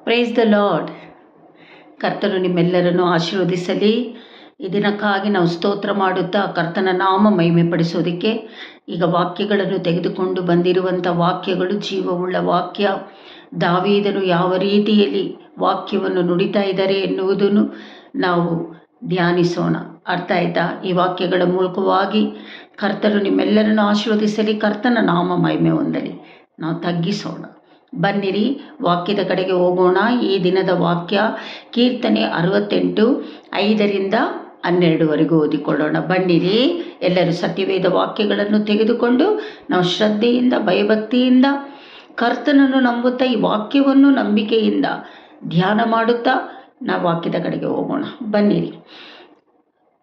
Praise the lord. ಕರ್ತನು ನಿಮ್ಮೆಲ್ಲರನ್ನು ಆಶೀರ್ವದಿಸಲಿ. ಈ ದಿನಕ್ಕಾಗಿ ನಾವು ಸ್ತೋತ್ರ ಮಾಡುತ್ತಾ ಕರ್ತನ ನಾಮ ಮಹಿಮೆ ಪಡಿಸೋದಕ್ಕೆ ಈಗ ವಾಕ್ಯಗಳನ್ನು ತೆಗೆದುಕೊಂಡು ಬಂದಿರುವಂಥ ವಾಕ್ಯಗಳು ಜೀವವುಳ್ಳ ವಾಕ್ಯ. ದಾವೀದನು ಯಾವ ರೀತಿಯಲ್ಲಿ ವಾಕ್ಯವನ್ನು ನುಡಿತಾ ಇದ್ದಾರೆ ಎನ್ನುವುದನ್ನು ನಾವು ಧ್ಯಾನಿಸೋಣ. ಅರ್ಥ ಆಯ್ತಾ? ಈ ವಾಕ್ಯಗಳ ಮೂಲಕವಾಗಿ ಕರ್ತನು ನಿಮ್ಮೆಲ್ಲರನ್ನು ಆಶೀರ್ವದಿಸಲಿ, ಕರ್ತನ ನಾಮ ಮಹಿಮೆ ಹೊಂದಲಿ. ನಾವು ತಗ್ಗಿಸೋಣ, ಬನ್ನಿರಿ ವಾಕ್ಯದ ಕಡೆಗೆ ಹೋಗೋಣ. ಈ ದಿನದ ವಾಕ್ಯ ಕೀರ್ತನೆ 68 5-12 ಓದಿಕೊಳ್ಳೋಣ. ಬನ್ನಿರಿ ಎಲ್ಲರೂ ಸತ್ಯವೇದ ವಾಕ್ಯಗಳನ್ನು ತೆಗೆದುಕೊಂಡು ನಾವು ಶ್ರದ್ಧೆಯಿಂದ ಭಯಭಕ್ತಿಯಿಂದ ಕರ್ತನನ್ನು ನಂಬುತ್ತಾ ಈ ವಾಕ್ಯವನ್ನು ನಂಬಿಕೆಯಿಂದ ಧ್ಯಾನ ಮಾಡುತ್ತಾ ನಾವು ವಾಕ್ಯದ ಕಡೆಗೆ ಹೋಗೋಣ. ಬನ್ನಿರಿ.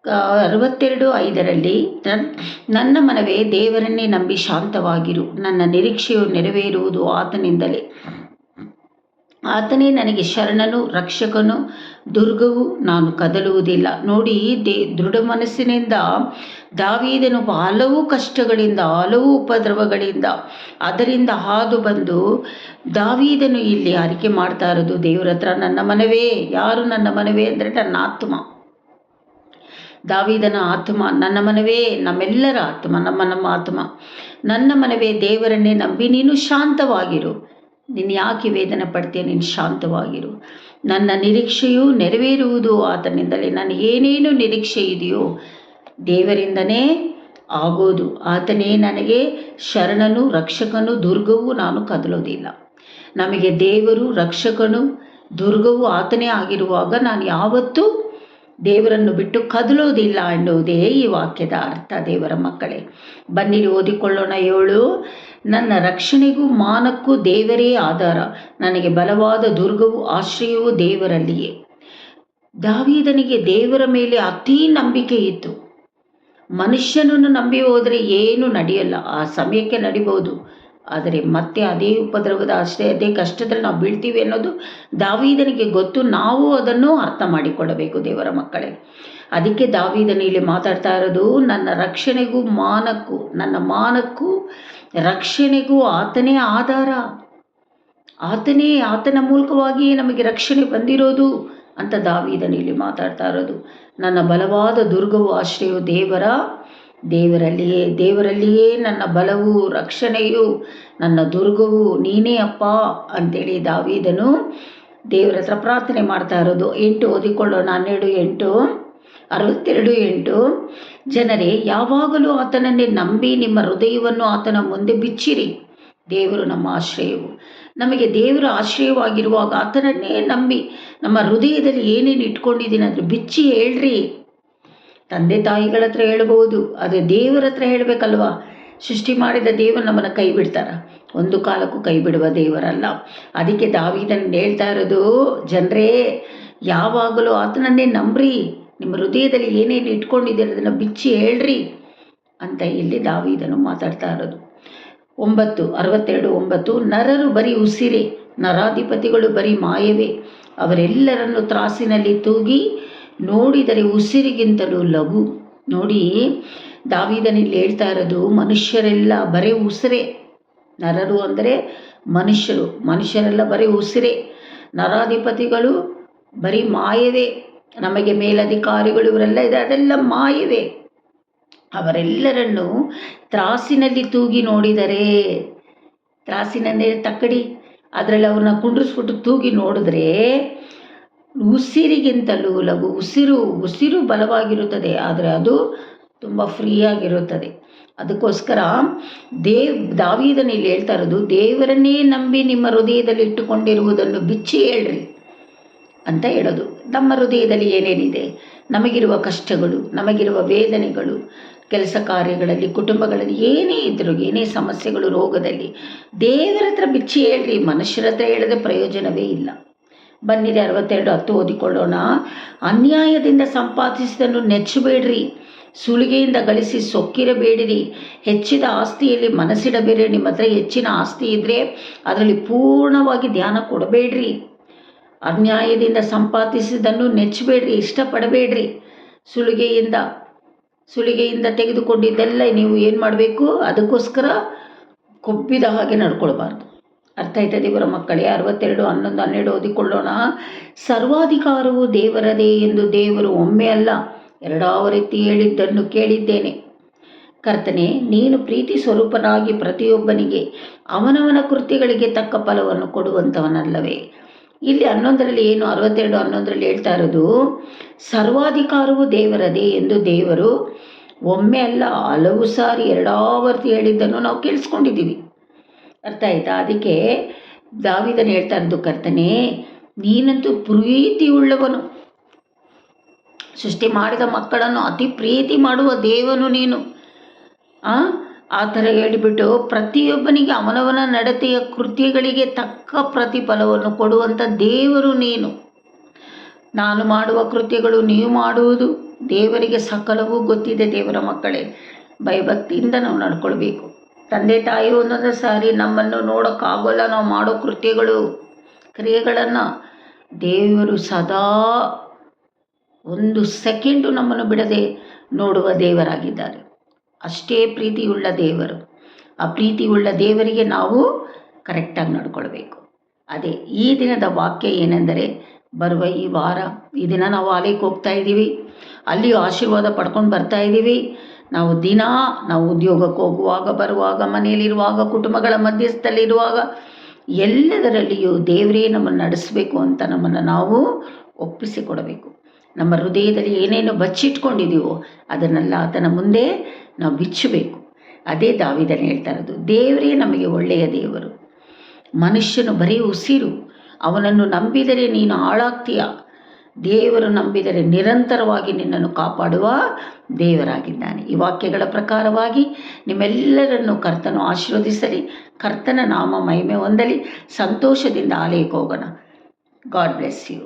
62:5 ನನ್ನ ಮನವೇ ದೇವರನ್ನೇ ನಂಬಿ ಶಾಂತವಾಗಿರು, ನನ್ನ ನಿರೀಕ್ಷೆಯು ನೆರವೇರುವುದು ಆತನಿಂದಲೇ. ಆತನೇ ನನಗೆ ಶರಣನು, ರಕ್ಷಕನು, ದುರ್ಗವು, ನಾನು ಕದಲುವುದಿಲ್ಲ. ನೋಡಿ, ದೃಢ ಮನಸ್ಸಿನಿಂದ ದಾವೀದನು ಹಲವು ಕಷ್ಟಗಳಿಂದ, ಹಲವು ಉಪದ್ರವಗಳಿಂದ ಅದರಿಂದ ಹಾದು ಬಂದು ದಾವೀದನು ಇಲ್ಲಿ ಅರಿಕೆ ಮಾಡ್ತಾ ಇರೋದು ದೇವರ ಹತ್ರ, ನನ್ನ ಮನವೇ. ಯಾರು ನನ್ನ ಮನವೇ ಅಂದರೆ ನನ್ನ ಆತ್ಮ, ದಾವೀದನ ಆತ್ಮ. ನನ್ನ ಮನವೇ, ನಮ್ಮೆಲ್ಲರ ಆತ್ಮ, ನಮ್ಮ ಆತ್ಮ. ನನ್ನ ಮನವೇ ದೇವರನ್ನೇ ನಂಬಿ ನೀನು ಶಾಂತವಾಗಿರು. ನೀನು ಯಾಕೆ ವೇದನೆ ಪಡ್ತೀಯ? ನೀನು ಶಾಂತವಾಗಿರು. ನನ್ನ ನಿರೀಕ್ಷೆಯು ನೆರವೇರುವುದು ಆತನಿಂದಲೇ. ನನಗೇನೇನು ನಿರೀಕ್ಷೆ ಇದೆಯೋ ದೇವರಿಂದನೇ ಆಗೋದು. ಆತನೇ ನನಗೆ ಶರಣನು, ರಕ್ಷಕನು, ದುರ್ಗವು, ನಾನು ಕದಲೋದಿಲ್ಲ. ನಮಗೆ ದೇವರು ರಕ್ಷಕನು, ದುರ್ಗವು ಆತನೇ ಆಗಿರುವಾಗ ನಾನು ಯಾವತ್ತೂ ದೇವರನ್ನು ಬಿಟ್ಟು ಕದಲೋದಿಲ್ಲ ಎನ್ನುವುದೇ ಈ ವಾಕ್ಯದ ಅರ್ಥ. ದೇವರ ಮಕ್ಕಳೇ, ಬನ್ನಿರಿ ಓದಿಕೊಳ್ಳೋಣ. 7 ನನ್ನ ರಕ್ಷಣೆಗೂ ಮಾನಕ್ಕೂ ದೇವರೇ ಆಧಾರ, ನನಗೆ ಬಲವಾದ ದುರ್ಗವು, ಆಶ್ರಯವೂ ದೇವರಲ್ಲಿಯೇ. ದಾವೀದನಿಗೆ ದೇವರ ಮೇಲೆ ಅತೀ ನಂಬಿಕೆ ಇತ್ತು. ಮನುಷ್ಯನನ್ನು ನಂಬಿ ಹೋದರೆ ಏನು ನಡೆಯಲ್ಲ. ಆ ಸಮಯಕ್ಕೆ ನಡಿಬೋದು, ಆದರೆ ಮತ್ತೆ ಅದೇ ಉಪದ್ರವದ ಅದೇ ಕಷ್ಟದಲ್ಲಿ ನಾವು ಬೀಳ್ತೀವಿ ಅನ್ನೋದು ದಾವೀದನಿಗೆ ಗೊತ್ತು. ನಾವು ಅದನ್ನು ಅರ್ಥ ಮಾಡಿಕೊಳ್ಳಬೇಕು ದೇವರ ಮಕ್ಕಳೇ. ಅದಕ್ಕೆ ದಾವೀದನು ಇಲ್ಲಿ ಮಾತಾಡ್ತಾ ಇರೋದು, ನನ್ನ ರಕ್ಷಣೆಗೂ ಮಾನಕ್ಕೂ, ನನ್ನ ಮಾನಕ್ಕೂ ರಕ್ಷಣೆಗೂ ಆತನೇ ಆಧಾರ. ಆತನ ಮೂಲಕವಾಗಿಯೇ ನಮಗೆ ರಕ್ಷಣೆ ಬಂದಿರೋದು ಅಂತ ದಾವೀದನು ಇಲ್ಲಿ ಮಾತಾಡ್ತಾ ಇರೋದು. ನನ್ನ ಬಲವಾದ ದುರ್ಗವು, ಆಶ್ರಯವು ದೇವರಲ್ಲಿಯೇ ನನ್ನ ಬಲವು, ರಕ್ಷಣೆಯು, ನನ್ನ ದುರ್ಗವು ನೀನೇ ಅಪ್ಪ ಅಂತೇಳಿ ದಾವೀದನು ದೇವರ ಹತ್ರ ಪ್ರಾರ್ಥನೆ ಮಾಡ್ತಾ ಇರೋದು. 8 ಓದಿಕೊಳ್ಳೋಣ. 12:8 62:8 ಜನರೇ, ಯಾವಾಗಲೂ ಆತನನ್ನೇ ನಂಬಿ ನಿಮ್ಮ ಹೃದಯವನ್ನು ಆತನ ಮುಂದೆ ಬಿಚ್ಚಿರಿ. ದೇವರು ನಮ್ಮ ಆಶ್ರಯವು. ನಮಗೆ ದೇವರ ಆಶ್ರಯವಾಗಿರುವಾಗ ಆತನನ್ನೇ ನಂಬಿ ನಮ್ಮ ಹೃದಯದಲ್ಲಿ ಏನೇನು ಇಟ್ಕೊಂಡಿದ್ದೀನಿ ಅಂದರೆ ಬಿಚ್ಚಿ ಹೇಳ್ರಿ. ತಂದೆ ತಾಯಿಗಳ ಹತ್ರ ಹೇಳ್ಬೋದು, ಆದರೆ ದೇವರ ಹತ್ರ ಹೇಳಬೇಕಲ್ವ. ಸೃಷ್ಟಿ ಮಾಡಿದ ದೇವರು ನಮ್ಮನ್ನು ಕೈ ಬಿಡ್ತಾರ? ಒಂದು ಕಾಲಕ್ಕೂ ಕೈ ಬಿಡುವ ದೇವರಲ್ಲ. ಅದಕ್ಕೆ ದಾವೀದನು ಹೇಳ್ತಾ ಇರೋದು, ಜನರೇ ಯಾವಾಗಲೂ ಆತನನ್ನೇ ನಂಬ್ರಿ, ನಿಮ್ಮ ಹೃದಯದಲ್ಲಿ ಏನೇನು ಇಟ್ಕೊಂಡಿದ್ದೀರ ಅದನ್ನು ಬಿಚ್ಚಿ ಹೇಳ್ರಿ ಅಂತ ಇಲ್ಲಿ ದಾವೀದನು ಮಾತಾಡ್ತಾ ಇರೋದು. 62:9 ನರರು ಬರೀ ಉಸಿರೇ, ನರಾಧಿಪತಿಗಳು ಬರೀ ಮಾಯವೇ. ಅವರೆಲ್ಲರನ್ನು ತ್ರಾಸಿನಲ್ಲಿ ತೂಗಿ ನೋಡಿದರೆ ಉಸಿರಿಗಿಂತಲೂ ಲಘು. ನೋಡಿ, ದಾವೀದನಲ್ಲಿ ಹೇಳ್ತಾ ಇರೋದು, ಮನುಷ್ಯರೆಲ್ಲ ಬರೀ ಉಸಿರೇ. ನರರು ಅಂದರೆ ಮನುಷ್ಯರೆಲ್ಲ ಬರೀ ಉಸಿರೇ. ನರಾಧಿಪತಿಗಳು ಬರೀ ಮಾಯವೇ. ನಮಗೆ ಮೇಲಧಿಕಾರಿಗಳು ಇವರೆಲ್ಲ ಇದೆ, ಅದೆಲ್ಲ ಮಾಯವೇ. ಅವರೆಲ್ಲರನ್ನು ತ್ರಾಸಿನಲ್ಲಿ ತೂಗಿ ನೋಡಿದರೆ, ತ್ರಾಸಿನಂದೇ ತಕ್ಕಡಿ, ಅದರಲ್ಲಿ ಅವ್ರನ್ನ ಕುಂಡ್ರಿಸ್ಬಿಟ್ಟು ತೂಗಿ ನೋಡಿದ್ರೆ ಉಸಿರಿಗಿಂತಲೂ ಲಘು. ಉಸಿರು ಬಲವಾಗಿರುತ್ತದೆ, ಆದರೆ ಅದು ತುಂಬ ಫ್ರೀಯಾಗಿರುತ್ತದೆ. ಅದಕ್ಕೋಸ್ಕರ ದಾವೀದನು ಇಲ್ಲಿ ಹೇಳ್ತಾ ಇರೋದು, ದೇವರನ್ನೇ ನಂಬಿ ನಿಮ್ಮ ಹೃದಯದಲ್ಲಿ ಇಟ್ಟುಕೊಂಡಿರುವುದನ್ನು ಬಿಚ್ಚಿ ಹೇಳ್ರಿ ಅಂತ ಹೇಳೋದು. ನಮ್ಮ ಹೃದಯದಲ್ಲಿ ಏನೇನಿದೆ, ನಮಗಿರುವ ಕಷ್ಟಗಳು, ನಮಗಿರುವ ವೇದನೆಗಳು, ಕೆಲಸ ಕಾರ್ಯಗಳಲ್ಲಿ, ಕುಟುಂಬಗಳಲ್ಲಿ ಏನೇ ಇದ್ದರೂ, ಏನೇ ಸಮಸ್ಯೆಗಳು, ರೋಗದಲ್ಲಿ ದೇವರ ಹತ್ರ ಬಿಚ್ಚಿ ಹೇಳ್ರಿ. ಮನುಷ್ಯರ ಹತ್ರ ಹೇಳಿದ್ರೆ ಪ್ರಯೋಜನವೇ ಇಲ್ಲ. ಬನ್ನಿರಿ 62:10 ಓದಿಕೊಳ್ಳೋಣ. ಅನ್ಯಾಯದಿಂದ ಸಂಪಾದಿಸಿದನ್ನು ನೆಚ್ಚಬೇಡ್ರಿ, ಸುಲಿಗೆಯಿಂದ ಗಳಿಸಿ ಸೊಕ್ಕಿರಬೇಡಿರಿ. ಹೆಚ್ಚಿದ ಆಸ್ತಿಯಲ್ಲಿ ಮನಸ್ಸಿಡಬೇಡಿ. ನಿಮ್ಮ ಹತ್ರ ಹೆಚ್ಚಿನ ಆಸ್ತಿ ಇದ್ದರೆ ಅದರಲ್ಲಿ ಪೂರ್ಣವಾಗಿ ಧ್ಯಾನ ಕೊಡಬೇಡ್ರಿ. ಅನ್ಯಾಯದಿಂದ ಸಂಪಾದಿಸಿದನ್ನು ನೆಚ್ಚಬೇಡ್ರಿ, ಇಷ್ಟಪಡಬೇಡ್ರಿ. ಸುಲಿಗೆಯಿಂದ ತೆಗೆದುಕೊಂಡಿದ್ದೆಲ್ಲ ನೀವು ಏನು ಮಾಡಬೇಕು? ಅದಕ್ಕೋಸ್ಕರ ಕೊಬ್ಬಿದ ಹಾಗೆ ನಡ್ಕೊಳ್ಬಾರ್ದು. ಅರ್ಥ ಆಯ್ತಾ ದೇವರ ಮಕ್ಕಳೇ? 62, 11, 12 ಓದಿಕೊಳ್ಳೋಣ. ಸರ್ವಾಧಿಕಾರವು ದೇವರದೇ ಎಂದು ದೇವರು ಒಮ್ಮೆ ಅಲ್ಲ ಎರಡಾವರೆತ್ತಿ ಹೇಳಿದ್ದನ್ನು ಕೇಳಿದ್ದೇನೆ. ಕರ್ತನೇ, ನೀನು ಪ್ರೀತಿ ಸ್ವರೂಪನಾಗಿ ಪ್ರತಿಯೊಬ್ಬನಿಗೆ ಅವನವನ ಕೃತ್ಯಗಳಿಗೆ ತಕ್ಕ ಫಲವನ್ನು ಕೊಡುವಂಥವನಲ್ಲವೇ? ಇಲ್ಲಿ 11ರಲ್ಲಿ ಏನು 62, 11ರಲ್ಲಿ ಹೇಳ್ತಾ ಇರೋದು, ಸರ್ವಾಧಿಕಾರವು ದೇವರದೇ ಎಂದು ದೇವರು ಒಮ್ಮೆ ಅಲ್ಲ ಹಲವು ಸಾರಿ ಎರಡಾವರ್ತಿ ಹೇಳಿದ್ದನ್ನು ನಾವು ಕೇಳಿಸ್ಕೊಂಡಿದ್ದೀವಿ. ಅರ್ಥ ಆಯ್ತಾ? ಅದಕ್ಕೆ ದಾವೀದನು ಹೇಳ್ತಾ ಇರೋದು, ಕರ್ತನೇ ನೀನಂತೂ ಪ್ರೀತಿಯುಳ್ಳವನು, ಸೃಷ್ಟಿ ಮಾಡಿದ ಮಕ್ಕಳನ್ನು ಅತಿ ಪ್ರೀತಿ ಮಾಡುವ ದೇವನು ನೀನು. ಆ ಥರ ಹೇಳಿಬಿಟ್ಟು ಪ್ರತಿಯೊಬ್ಬನಿಗೆ ಅವನವನ ನಡತೆಯ ಕೃತ್ಯಗಳಿಗೆ ತಕ್ಕ ಪ್ರತಿಫಲವನ್ನು ಕೊಡುವಂಥ ದೇವರು ನೀನು. ನಾನು ಮಾಡುವ ಕೃತ್ಯಗಳು ನೀವು ಮಾಡುವುದು ದೇವರಿಗೆ ಸಕಲವೂ ಗೊತ್ತಿದೆ. ದೇವರ ಮಕ್ಕಳೇ, ಭಯಭಕ್ತಿಯಿಂದ ನಾವು ನಡ್ಕೊಳ್ಬೇಕು. ತಂದೆ ತಾಯಿ ಒಂದೊಂದು ಸಾರಿ ನಮ್ಮನ್ನು ನೋಡೋಕ್ಕಾಗೋಲ್ಲ, ನಾವು ಮಾಡೋ ಕೃತ್ಯಗಳು ಕ್ರಿಯೆಗಳನ್ನು. ದೇವರು ಸದಾ 1 ಸೆಕೆಂಡು ನಮ್ಮನ್ನು ಬಿಡದೆ ನೋಡುವ ದೇವರಾಗಿದ್ದಾರೆ. ಅಷ್ಟೇ ಪ್ರೀತಿಯುಳ್ಳ ದೇವರು. ಆ ಪ್ರೀತಿಯುಳ್ಳ ದೇವರಿಗೆ ನಾವು ಕರೆಕ್ಟಾಗಿ ನಡ್ಕೊಳ್ಬೇಕು. ಅದೇ ಈ ದಿನದ ವಾಕ್ಯ ಏನೆಂದರೆ, ಬರುವ ಈ ವಾರ ಈ ದಿನ ನಾವು ಆಲಯಕ್ಕೆ ಹೋಗ್ತಾ ಇದ್ದೀವಿ, ಅಲ್ಲಿಯೂ ಆಶೀರ್ವಾದ ಪಡ್ಕೊಂಡು ಬರ್ತಾ ಇದ್ದೀವಿ. ನಾವು ಉದ್ಯೋಗಕ್ಕೆ ಹೋಗುವಾಗ, ಬರುವಾಗ, ಮನೆಯಲ್ಲಿರುವಾಗ, ಕುಟುಂಬಗಳ ಮಧ್ಯಸ್ಥದಲ್ಲಿರುವಾಗ ಎಲ್ಲದರಲ್ಲಿಯೂ ದೇವರೇ ನಮ್ಮನ್ನು ನಡೆಸಬೇಕು ಅಂತ ನಮ್ಮನ್ನು ನಾವು ಒಪ್ಪಿಸಿಕೊಡಬೇಕು. ನಮ್ಮ ಹೃದಯದಲ್ಲಿ ಏನೇನು ಬಚ್ಚಿಟ್ಕೊಂಡಿದ್ದೀವೋ ಅದನ್ನೆಲ್ಲ ಆತನ ಮುಂದೆ ನಾವು ಬಿಚ್ಚಬೇಕು. ಅದೇ ದಾವೀದನು ಹೇಳ್ತಾ ಇರೋದು, ದೇವರೇ ನಮಗೆ ಒಳ್ಳೆಯ ದೇವರು. ಮನುಷ್ಯನು ಬರೀ ಉಸಿರು, ಅವನನ್ನು ನಂಬಿದರೆ ನೀನು ಹಾಳಾಗ್ತೀಯ. ದೇವರು ನಂಬಿದರೆ ನಿರಂತರವಾಗಿ ನಿನ್ನನ್ನು ಕಾಪಾಡುವ ದೇವರಾಗಿದ್ದಾನೆ. ಈ ವಾಕ್ಯಗಳ ಪ್ರಕಾರವಾಗಿ ನಿಮ್ಮೆಲ್ಲರನ್ನು ಕರ್ತನು ಆಶೀರ್ವದಿಸಲಿ. ಕರ್ತನ ನಾಮ ಮಹಿಮೆ ಹೊಂದಲಿ. ಸಂತೋಷದಿಂದ ಆಲಯಕ್ಕೆ ಹೋಗೋಣ. God bless you.